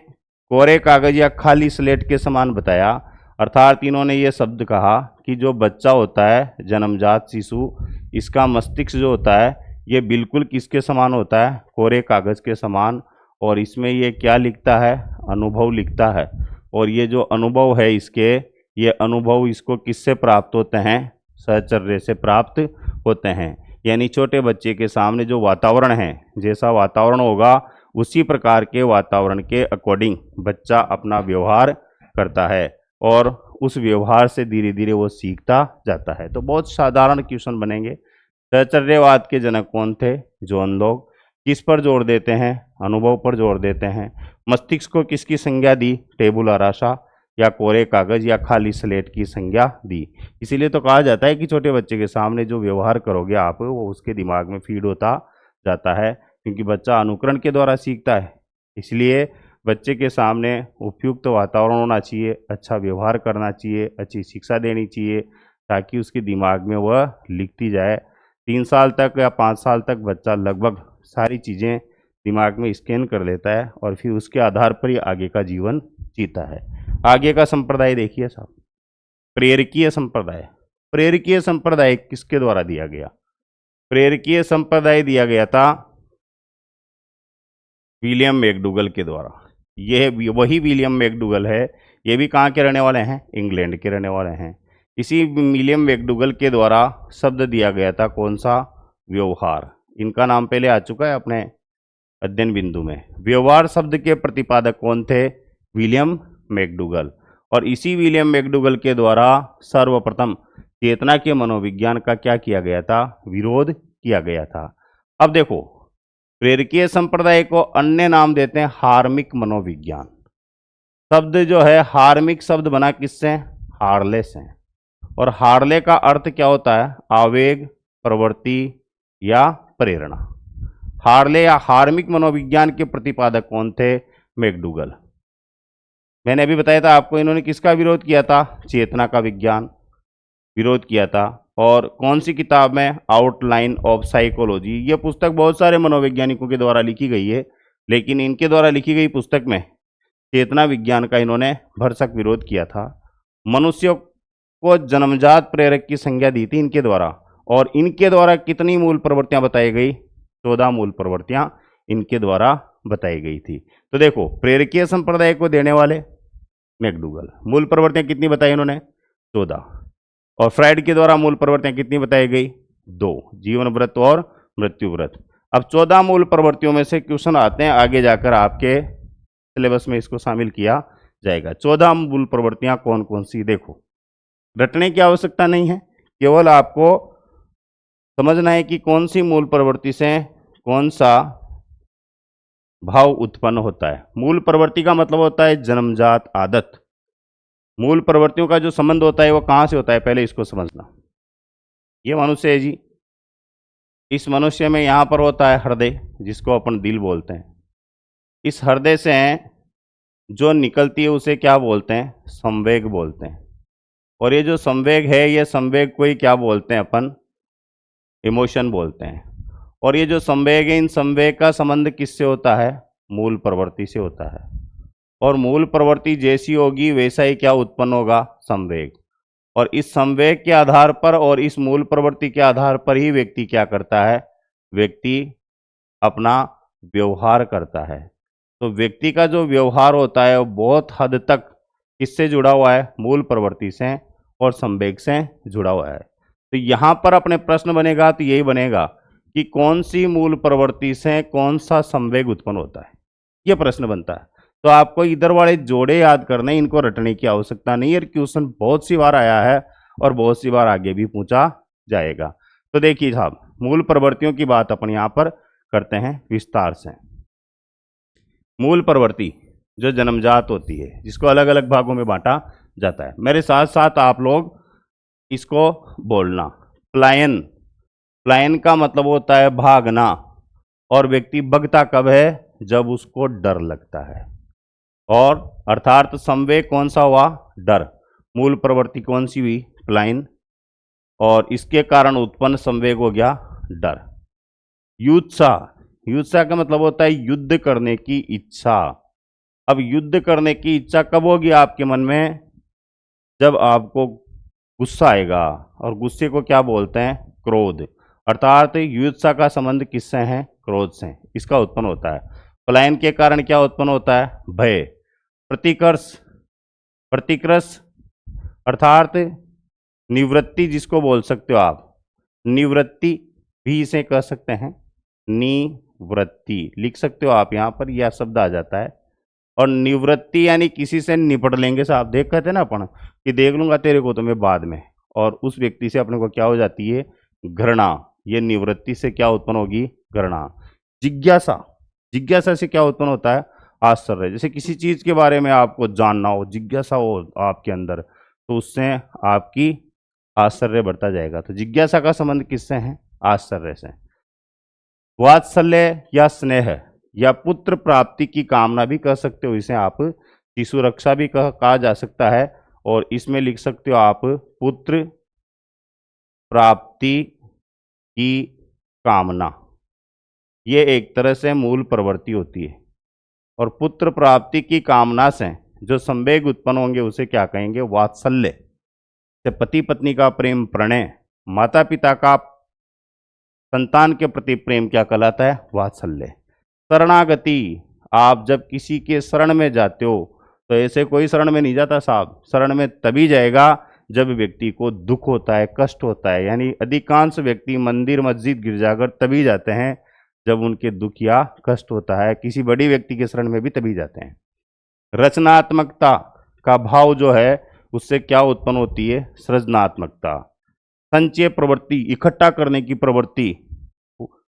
कोरे कागज या खाली स्लेट के समान बताया, अर्थात इन्होंने ये शब्द कहा कि जो बच्चा होता है, जन्मजात शिशु, इसका मस्तिष्क जो होता है ये बिल्कुल किसके समान होता है? कोरे कागज के समान। और इसमें ये क्या लिखता है? अनुभव लिखता है। और ये जो अनुभव है इसके, ये अनुभव इसको किससे प्राप्त होते हैं? सहचर्य से प्राप्त होते हैं। यानी छोटे बच्चे के सामने जो वातावरण है, जैसा वातावरण होगा उसी प्रकार के वातावरण के अकॉर्डिंग बच्चा अपना व्यवहार करता है और उस व्यवहार से धीरे धीरे वो सीखता जाता है। तो बहुत साधारण क्वेश्चन बनेंगे। सहचर्यवाद के जनक कौन थे? John Locke. किस पर जोर देते हैं? अनुभव पर जोर देते हैं। मस्तिष्क को किसकी संज्ञा दी? टेबुला राशा या कोरे कागज या खाली स्लेट की संज्ञा दी। इसीलिए तो कहा जाता है कि छोटे बच्चे के सामने जो व्यवहार करोगे आप, वो उसके दिमाग में फीड होता जाता है, क्योंकि बच्चा अनुकरण के द्वारा सीखता है। इसलिए बच्चे के सामने उपयुक्त वातावरण होना चाहिए, अच्छा व्यवहार करना चाहिए, अच्छी शिक्षा देनी चाहिए, ताकि उसके दिमाग में वह लिखती जाए। 3 साल तक या 5 साल तक बच्चा लगभग सारी चीज़ें दिमाग में स्कैन कर लेता है और फिर उसके आधार पर ही आगे का जीवन जीता है। आगे का संप्रदाय देखिए साहब, प्रेरकीय संप्रदाय। प्रेरकीय संप्रदाय किसके द्वारा दिया गया? प्रेरकीय संप्रदाय दिया गया था विलियम मैकडूगल के द्वारा। यह वही विलियम मैकडूगल है। ये भी कहाँ के रहने वाले हैं? इंग्लैंड के रहने वाले हैं। इसी विलियम मैकडूगल के द्वारा शब्द दिया गया था कौन सा? व्यवहार। इनका नाम पहले आ चुका है अपने अध्ययन बिंदु में। व्यवहार शब्द के प्रतिपादक कौन थे? William McDougall. और इसी विलियम मैकडूगल के द्वारा सर्वप्रथम चेतना के मनोविज्ञान का क्या किया गया था? विरोध किया गया था। अब देखो, प्रेरकीय संप्रदाय को अन्य नाम देते हैं हार्मिक मनोविज्ञान। शब्द जो है हार्मिक शब्द बना किससे? हार्ले से। और हार्ले का अर्थ क्या होता है? आवेग, प्रवृत्ति या प्रेरणा। हार्ले या हार्मिक मनोविज्ञान के प्रतिपादक कौन थे? मैकडूगल। मैंने अभी बताया था आपको, इन्होंने किसका विरोध किया था? चेतना का विज्ञान विरोध किया था। और कौन सी किताब में? Outline of psychology. ये पुस्तक बहुत सारे मनोवैज्ञानिकों के द्वारा लिखी गई है, लेकिन इनके द्वारा लिखी गई पुस्तक में चेतना विज्ञान का इन्होंने भरसक विरोध किया था। मनुष्य को जन्मजात प्रेरक की संज्ञा दी थी इनके द्वारा, और इनके द्वारा कितनी मूल प्रवृत्तियां बताई गई? 14 मूल प्रवृत्तियां इनके द्वारा बताई गई थी। तो देखो, प्रेरकीय संप्रदाय को देने वाले मैकडूगल, मूल प्रवृत्तियां कितनी बताई इन्होंने? 14। और फ्राइड के द्वारा मूल प्रवृत्तियां कितनी बताई गई? 2, जीवन व्रत और मृत्यु व्रत। अब 14 मूल प्रवृत्तियों में से क्वेश्चन आते हैं, आगे जाकर आपके सिलेबस में इसको शामिल किया जाएगा। 14 मूल प्रवृत्तियां कौन कौन सी? देखो, रटने की आवश्यकता नहीं है, केवल आपको समझना है कि कौन सी मूल प्रवृत्ति से कौन सा भाव उत्पन्न होता है। मूल प्रवृत्ति का मतलब होता है जन्मजात आदत। मूल प्रवृत्तियों का जो संबंध होता है वो कहां से होता है, पहले इसको समझना। ये मनुष्य है जी, इस मनुष्य में यहां पर होता है हृदय, जिसको अपन दिल बोलते हैं। इस हृदय से जो निकलती है उसे क्या बोलते हैं? संवेग बोलते हैं। और ये जो संवेग है, ये संवेग को ही क्या बोलते हैं अपन? इमोशन बोलते हैं। और ये जो संवेग है, इन संवेग का संबंध किससे होता है? मूल प्रवृत्ति से होता है। और मूल प्रवृत्ति जैसी होगी वैसा ही क्या उत्पन्न होगा? संवेग। और इस संवेग के आधार पर और इस मूल प्रवृत्ति के आधार पर ही व्यक्ति क्या करता है? व्यक्ति अपना व्यवहार करता है। तो व्यक्ति का जो व्यवहार होता है वो बहुत हद तक किससे जुड़ा हुआ है? मूल प्रवृत्ति से और संवेग से जुड़ा हुआ है। तो यहाँ पर अपने प्रश्न बनेगा तो यही बनेगा कि कौन सी मूल प्रवृत्ति से कौन सा संवेग उत्पन्न होता है, ये प्रश्न बनता है। तो आपको इधर वाले जोड़े याद करने, इनको रटने की आवश्यकता नहीं है। क्वेश्चन बहुत सी बार आया है और बहुत सी बार आगे भी पूछा जाएगा। तो देखिए साहब, मूल प्रवृत्तियों की बात अपन यहाँ पर करते हैं विस्तार से। मूल प्रवृत्ति जो जन्मजात होती है, जिसको अलग अलग भागों में बांटा जाता है, मेरे साथ साथ आप लोग इसको बोलना। प्लायन, प्लायन का मतलब होता है भागना। और व्यक्ति भगता कब है? जब उसको डर लगता है। और अर्थात संवेग कौन सा हुआ? डर। मूल प्रवृत्ति कौन सी हुई? प्लायन। और इसके कारण उत्पन्न संवेग हो गया डर। युत्सा, युत्सा का मतलब होता है युद्ध करने की इच्छा। अब युद्ध करने की इच्छा कब होगी आपके मन में? जब आपको गुस्सा आएगा। और गुस्से को क्या बोलते हैं? क्रोध। अर्थात युत्सा का संबंध किससे है? क्रोध से। इसका उत्पन्न होता है। पलायन के कारण क्या उत्पन्न होता है? भय। प्रतिकर्ष, प्रतिकृष अर्थात निवृत्ति, जिसको बोल सकते हो आप, निवृत्ति भी इसे कह सकते हैं। निवृत्ति लिख सकते हो आप, यहाँ पर यह शब्द आ जाता है। और निवृत्ति यानी किसी से निपट लेंगे साहब, देख कहते हैं ना अपन कि देख लूंगा तेरे को तो मैं बाद में। और उस व्यक्ति से अपने को क्या हो जाती है? घृणा। ये निवृत्ति से क्या उत्पन्न होगी? घृणा। जिज्ञासा, जिज्ञासा से क्या उत्पन्न होता है? आश्चर्य। जैसे किसी चीज के बारे में आपको जानना हो, जिज्ञासा हो आपके अंदर, तो उससे आपकी आश्चर्य बढ़ता जाएगा। तो जिज्ञासा का संबंध किससे है? आश्चर्य से। वात्सल्य या स्नेह या पुत्र प्राप्ति की कामना भी कह सकते हो, इसे आप शिशु रक्षा भी कहा जा सकता है। और इसमें लिख सकते हो आप पुत्र प्राप्ति की कामना। ये एक तरह से मूल प्रवृत्ति होती है। और पुत्र प्राप्ति की कामना से जो संवेग उत्पन्न होंगे उसे क्या कहेंगे? वात्सल्य। से पति पत्नी का प्रेम प्रणय, माता पिता का संतान के प्रति प्रेम क्या कहलाता है? वात्सल्य। शरणागति, आप जब किसी के शरण में जाते हो तो ऐसे कोई शरण में नहीं जाता साहब। शरण में तभी जाएगा जब व्यक्ति को दुख होता है, कष्ट होता है। यानी अधिकांश व्यक्ति मंदिर मस्जिद गिरजाघर तभी जाते हैं जब उनके दुख या कष्ट होता है। किसी बड़ी व्यक्ति के शरण में भी तभी जाते हैं। रचनात्मकता का भाव जो है उससे क्या उत्पन्न होती है? सृजनात्मकता। संचय प्रवृत्ति, इकट्ठा करने की प्रवृत्ति,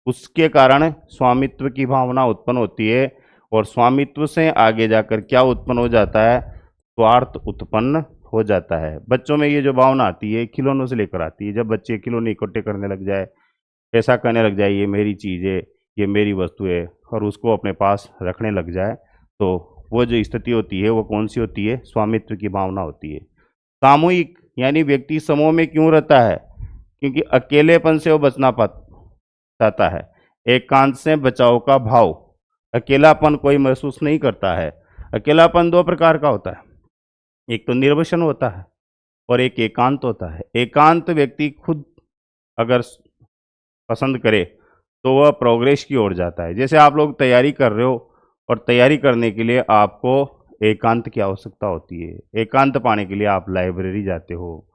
उसके कारण स्वामित्व की भावना उत्पन्न होती है। और स्वामित्व से आगे जाकर क्या उत्पन्न हो जाता है? स्वार्थ उत्पन्न हो जाता है। बच्चों में ये जो भावना आती है खिलौनों से लेकर आती है। जब बच्चे खिलौने इकट्ठे करने लग जाए, ऐसा कहने लग जाए ये मेरी चीज़ है, ये मेरी वस्तु है, और उसको अपने पास रखने लग जाए, तो वो जो स्थिति होती है वो कौन सी होती है? स्वामित्व की भावना होती है। सामूहिक यानी व्यक्ति समूह में क्यों रहता है? क्योंकि अकेलेपन से वो बचना चाहता है। एकांत से बचाव का भाव, अकेलापन कोई महसूस नहीं करता है। अकेलापन दो प्रकार का होता है। एक तो निर्वसन होता है और एक एकांत होता है। एकांत व्यक्ति खुद अगर पसंद करे तो वह प्रोग्रेस की ओर जाता है। जैसे आप लोग तैयारी कर रहे हो और तैयारी करने के लिए आपको एकांत की आवश्यकता होती है। एकांत पाने के लिए आप लाइब्रेरी जाते हो,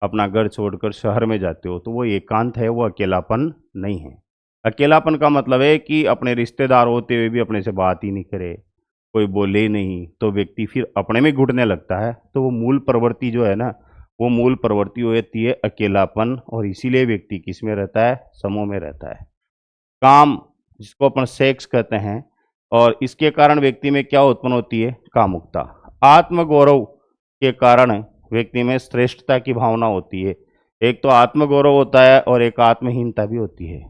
अपना घर छोड़कर शहर में जाते हो, तो वो एकांत है, वो अकेलापन नहीं है। अकेलापन का मतलब है कि अपने रिश्तेदार होते हुए भी अपने से बात ही नहीं करे, कोई बोले ही नहीं, तो व्यक्ति फिर अपने में घुटने लगता है। तो वो मूल प्रवृत्ति जो है ना, वो मूल प्रवृत्ति होती है अकेलापन, और इसीलिए व्यक्ति किस में रहता है? समूह में रहता है। काम, जिसको अपन सेक्स कहते हैं, और इसके कारण व्यक्ति में क्या उत्पन्न होती है? कामुकता। आत्मगौरव के कारण व्यक्ति में श्रेष्ठता की भावना होती है। एक तो आत्मगौरव होता है और एक आत्महीनता भी होती है।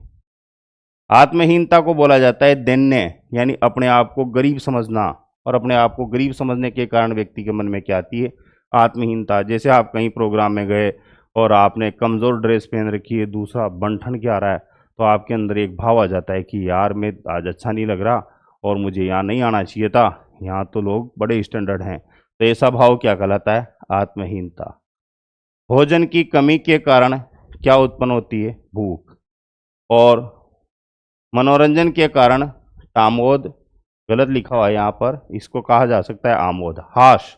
आत्महीनता को बोला जाता है दैन्य, यानी अपने आप को गरीब समझना, और अपने आप को गरीब समझने के कारण व्यक्ति के मन में क्या आती है? आत्महीनता। जैसे आप कहीं प्रोग्राम में गए और आपने कमज़ोर ड्रेस पहन रखी है, दूसरा बन-ठन के आ रहा है, तो आपके अंदर एक भाव आ जाता है कि यार मैं आज अच्छा नहीं लग रहा और मुझे यहाँ नहीं आना चाहिए था, यहाँ तो लोग बड़े स्टैंडर्ड हैं। तो ऐसा भाव क्या कहलाता है? आत्महीनता। भोजन की कमी के कारण क्या उत्पन्न होती है? भूख। और मनोरंजन के कारण तामोद, गलत लिखा हुआ है यहाँ पर, इसको कहा जा सकता है आमोद। हास,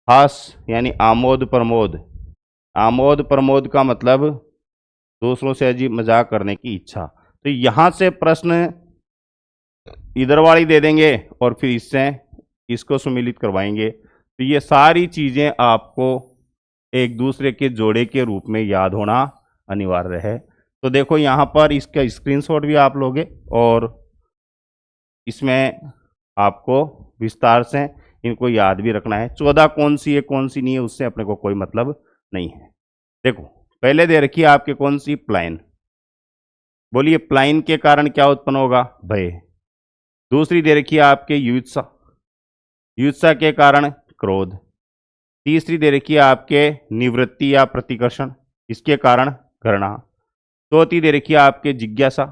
हास यानी आमोद प्रमोद। आमोद प्रमोद का मतलब दूसरों से अजीब मजाक करने की इच्छा। तो यहाँ से प्रश्न इधर वाली दे देंगे और फिर इससे इसको सम्मिलित करवाएंगे। तो ये सारी चीज़ें आपको एक दूसरे के जोड़े के रूप में याद होना अनिवार्य है। तो देखो यहाँ पर इसका स्क्रीनशॉट भी आप लोगे और इसमें आपको विस्तार से इनको याद भी रखना है। 14 कौन सी है कौन सी नहीं है उससे अपने को कोई मतलब नहीं है। देखो पहले दे रखी है आपके कौन सी? प्लाइन। बोलिए प्लाइन के कारण क्या उत्पन्न होगा? भय। दूसरी दे रखी है आपके युत्सा। युत्सा के कारण क्रोध। तीसरी दे रखी है आपके निवृत्ति या प्रतिकर्षण, इसके कारण घृणा। चौथी दे रखी है आपके जिज्ञासा,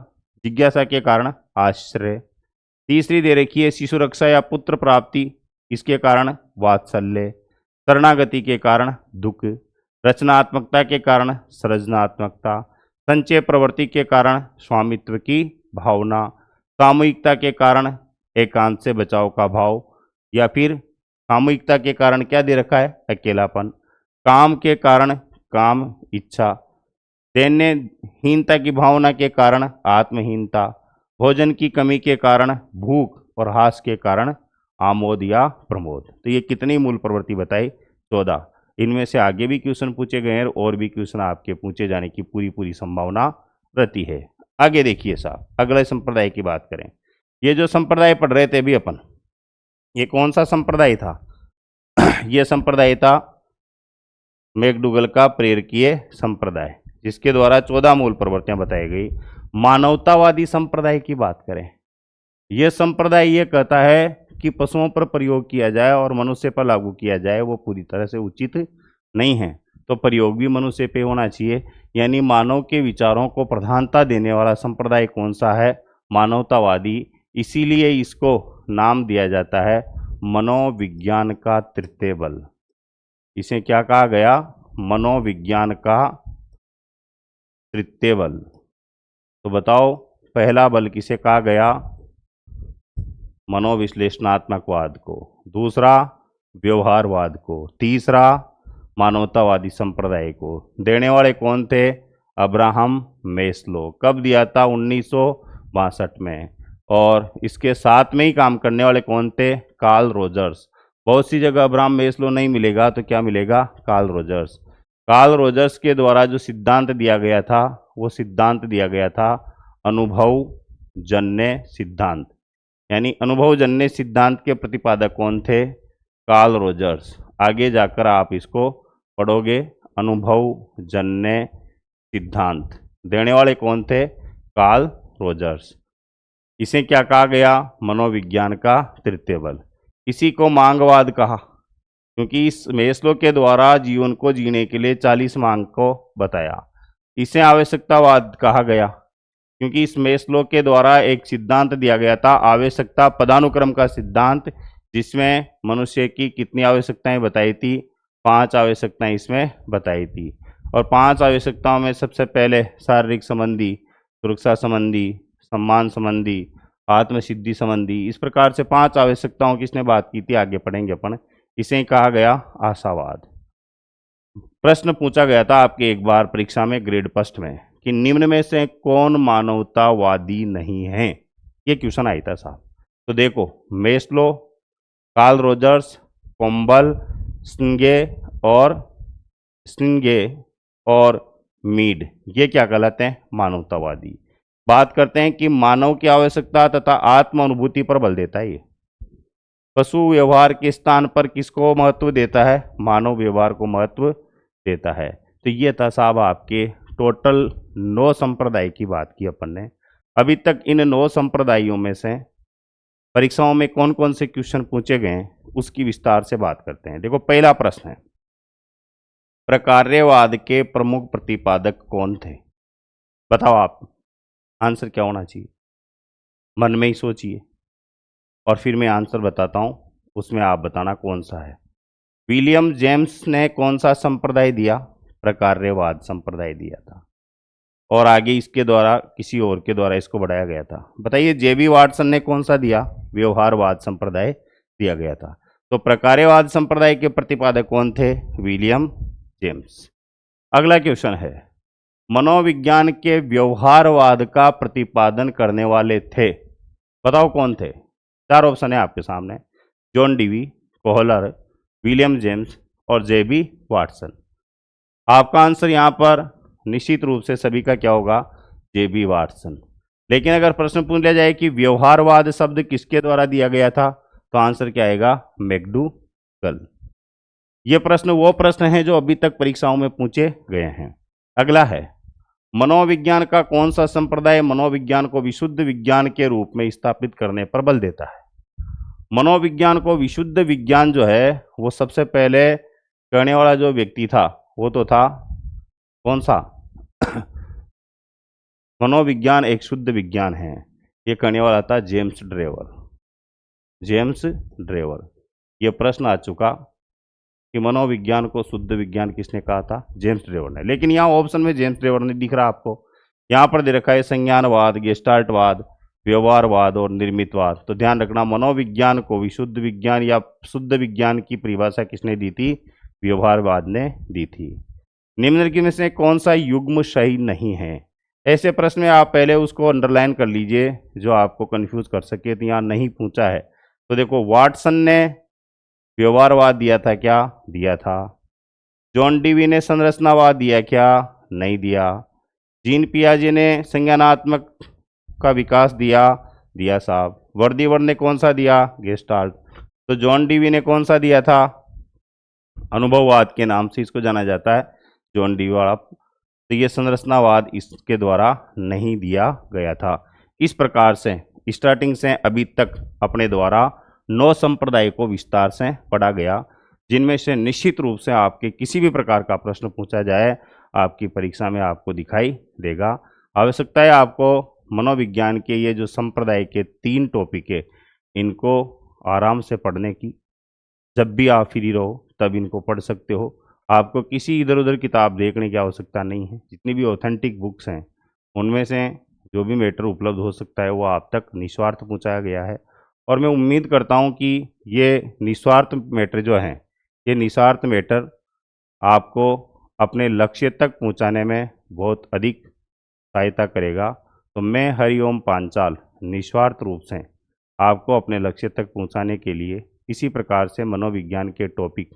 जिज्ञासा के कारण आश्रय। तीसरी दे रखी है शिशु रक्षा या पुत्र प्राप्ति, इसके कारण वात्सल्य। शरणागति के कारण दुख। रचनात्मकता के कारण सृजनात्मकता। संचय प्रवृत्ति के कारण स्वामित्व की भावना। सामूहिकता के कारण एकांत से बचाव का भाव, या फिर सामूहिकता के कारण क्या दे रखा है? अकेलापन। काम के कारण काम इच्छा। दैन्यहीनता की भावना के कारण आत्महीनता। भोजन की कमी के कारण भूख, और हास के कारण आमोद या प्रमोद। तो ये कितनी मूल प्रवृत्ति बताई? 14। इनमें से आगे भी क्वेश्चन पूछे गए हैं और भी क्वेश्चन आपके पूछे जाने की पूरी पूरी संभावना रहती है। आगे देखिए साहब, अगले संप्रदाय की बात करें। ये जो संप्रदाय पढ़ रहे थे अभी अपन, ये कौन सा संप्रदाय था? ये संप्रदाय था मैकडूगल का प्रेरकीय संप्रदाय, जिसके द्वारा 14 मूल प्रवृत्तियां बताई गई। मानवतावादी संप्रदाय की बात करें, यह संप्रदाय ये कहता है कि पशुओं पर प्रयोग किया जाए और मनुष्य पर लागू किया जाए वो पूरी तरह से उचित नहीं है, तो प्रयोग भी मनुष्य पे होना चाहिए। यानी मानव के विचारों को प्रधानता देने वाला संप्रदाय कौन सा है? मानवतावादी। इसीलिए इसको नाम दिया जाता है मनोविज्ञान का तृतीय बल। इसे क्या कहा गया? मनोविज्ञान का तृतीय बल। तो बताओ पहला बल किसे कहा गया? मनोविश्लेषणात्मकवाद को। दूसरा व्यवहारवाद को। तीसरा मानवतावादी संप्रदाय को। देने वाले कौन थे? Abraham Maslow. कब दिया था? 1962 में। और इसके साथ में ही काम करने वाले कौन थे? Carl Rogers. बहुत सी जगह अब्राहम मेस्लो नहीं मिलेगा तो क्या मिलेगा? Carl Rogers. कार्ल रोजर्स के द्वारा जो सिद्धांत दिया गया था वो सिद्धांत दिया गया था अनुभव जन्य सिद्धांत। यानी अनुभवजन्य सिद्धांत के प्रतिपादक कौन थे? Carl Rogers. आगे जाकर आप इसको पढ़ोगे। अनुभवजन्य सिद्धांत देने वाले कौन थे? Carl Rogers. इसे क्या कहा गया? मनोविज्ञान का तृतीय बल। इसी को मांगवाद कहा, क्योंकि इस मेस्लो के द्वारा जीवन को जीने के लिए 40 मांग को बताया। इसे आवश्यकतावाद कहा गया, क्योंकि इस मेस्लो के द्वारा एक सिद्धांत दिया गया था आवश्यकता पदानुक्रम का सिद्धांत, जिसमें मनुष्य की कितनी आवश्यकताएं बताई थी? 5 आवश्यकताएं इसमें बताई थी। और 5 आवश्यकताओं में सबसे पहले शारीरिक संबंधी, सुरक्षा संबंधी, सम्मान संबंधी, आत्मसिद्धि संबंधी, इस प्रकार से 5 आवश्यकताओं की इसने बात की थी। आगे पढ़ेंगे अपन। इसे कहा गया आशावाद। प्रश्न पूछा गया था आपके एक बार परीक्षा में ग्रेड फर्स्ट में कि निम्न में से कौन मानवतावादी नहीं है। ये क्वेश्चन आया था साहब। तो देखो, मेस्लो, कार्ल रोजर्स, कोम्बल, और स्टिंगे और मीड, ये क्या कहलाते हैं? मानवतावादी। बात करते हैं कि मानव की आवश्यकता तथा आत्म अनुभूति पर बल देता है ये। पशु व्यवहार के स्थान पर किसको महत्व देता है? मानव व्यवहार को महत्व देता है। तो ये था साहब आपके टोटल 9 संप्रदाय की बात की अपन ने। अभी तक इन 9 संप्रदायों में से परीक्षाओं में कौन कौन से क्वेश्चन पूछे गए हैं उसकी विस्तार से बात करते हैं। देखो, पहला प्रश्न है, प्रकार्यवाद के प्रमुख प्रतिपादक कौन थे? बताओ आप, आंसर क्या होना चाहिए? मन में ही सोचिए और फिर मैं आंसर बताता हूं, उसमें आप बताना कौन सा है। विलियम जेम्स ने कौन सा संप्रदाय दिया? प्रकार्यवाद संप्रदाय दिया था। और आगे इसके द्वारा किसी और के द्वारा इसको बढ़ाया गया था। बताइए, जेबी वाटसन ने कौन सा दिया? व्यवहारवाद संप्रदाय दिया गया था। तो प्रकार्यवाद संप्रदाय के प्रतिपादक कौन थे? William James. अगला क्वेश्चन है, मनोविज्ञान के व्यवहारवाद का प्रतिपादन करने वाले थे। बताओ कौन थे? 4 ऑप्शन है आपके सामने, John Dewey, Kohler, William James और जेबी वाटसन। आपका आंसर यहाँ पर निश्चित रूप से सभी का क्या होगा? जेबी वाटसन। लेकिन अगर प्रश्न पूछ लिया जाए कि व्यवहारवाद शब्द किसके द्वारा दिया गया था, तो आंसर क्या आएगा? मैकडूगल। ये प्रश्न वो प्रश्न है जो अभी तक परीक्षाओं में पूछे गए हैं। अगला है, मनोविज्ञान का कौन सा संप्रदाय मनोविज्ञान को विशुद्ध विज्ञान के रूप में स्थापित करने पर बल देता है? मनोविज्ञान को विशुद्ध विज्ञान जो है वो सबसे पहले करने वाला जो व्यक्ति था वो तो था कौन सा? मनोविज्ञान एक शुद्ध विज्ञान है, ये करने वाला था जेम्स ड्रेवर। James Drever. ये प्रश्न आ चुका कि मनोविज्ञान को शुद्ध विज्ञान किसने कहा था? जेम्स ड्रेवर ने। लेकिन यहाँ ऑप्शन में जेम्स ड्रेवर नहीं दिख रहा आपको। यहाँ पर दे रखा है संज्ञानवाद, गेस्टाल्टवाद, व्यवहारवाद और निर्मितवाद। तो ध्यान रखना, मनोविज्ञान को विशुद्ध विज्ञान या शुद्ध विज्ञान की परिभाषा किसने दी थी? व्यवहारवाद ने दी थी। निम्नलिखित में से कौन सा युग्म सही नहीं है? ऐसे प्रश्न में आप पहले उसको अंडरलाइन कर लीजिए जो आपको कंफ्यूज कर सके। तो यहाँ नहीं पूछा है। तो देखो, वाटसन ने व्यवहारवाद दिया था क्या? दिया था। जॉन डीवी ने संरचनावाद दिया क्या? नहीं दिया। जीन पियाजे ने संज्ञानात्मक का विकास दिया? दिया साहब। वर्दीवर ने कौन सा दिया? गेस्टाल्ट। तो जॉन डीवी ने कौन सा दिया था? अनुभववाद के नाम से इसको जाना जाता है, जॉन डीवी वाला। तो ये संरचनावाद इसके द्वारा नहीं दिया गया था। इस प्रकार से स्टार्टिंग से अभी तक अपने द्वारा 9 संप्रदाय को विस्तार से पढ़ा गया, जिनमें से निश्चित रूप से आपके किसी भी प्रकार का प्रश्न पूछा जाए आपकी परीक्षा में आपको दिखाई देगा। आवश्यकता है आपको मनोविज्ञान के ये जो संप्रदाय के 3 टॉपिक है इनको आराम से पढ़ने की। जब भी आप फ्री रहो तब इनको पढ़ सकते हो। आपको किसी इधर उधर किताब देखने की आवश्यकता नहीं है। जितनी भी ऑथेंटिक बुक्स हैं उनमें से जो भी मैटर उपलब्ध हो सकता है वो आप तक निस्वार्थ पहुंचाया गया है। और मैं उम्मीद करता हूं कि ये निस्वार्थ मैटर जो हैं, ये निस्वार्थ मैटर आपको अपने लक्ष्य तक पहुंचाने में बहुत अधिक सहायता करेगा। तो मैं हरिओम पांचाल निस्वार्थ रूप से आपको अपने लक्ष्य तक पहुंचाने के लिए इसी प्रकार से मनोविज्ञान के टॉपिक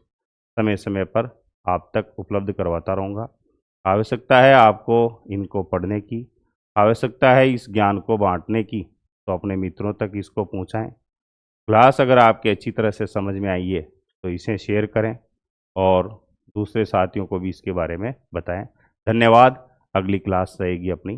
समय समय पर आप तक उपलब्ध करवाता रहूँगा। आवश्यकता है आपको इनको पढ़ने की, आवश्यकता है इस ज्ञान को बांटने की। तो अपने मित्रों तक इसको पहुँचाएँ। क्लास अगर आपके अच्छी तरह से समझ में आई है तो इसे शेयर करें और दूसरे साथियों को भी इसके बारे में बताएं। धन्यवाद। अगली क्लास रहेगी अपनी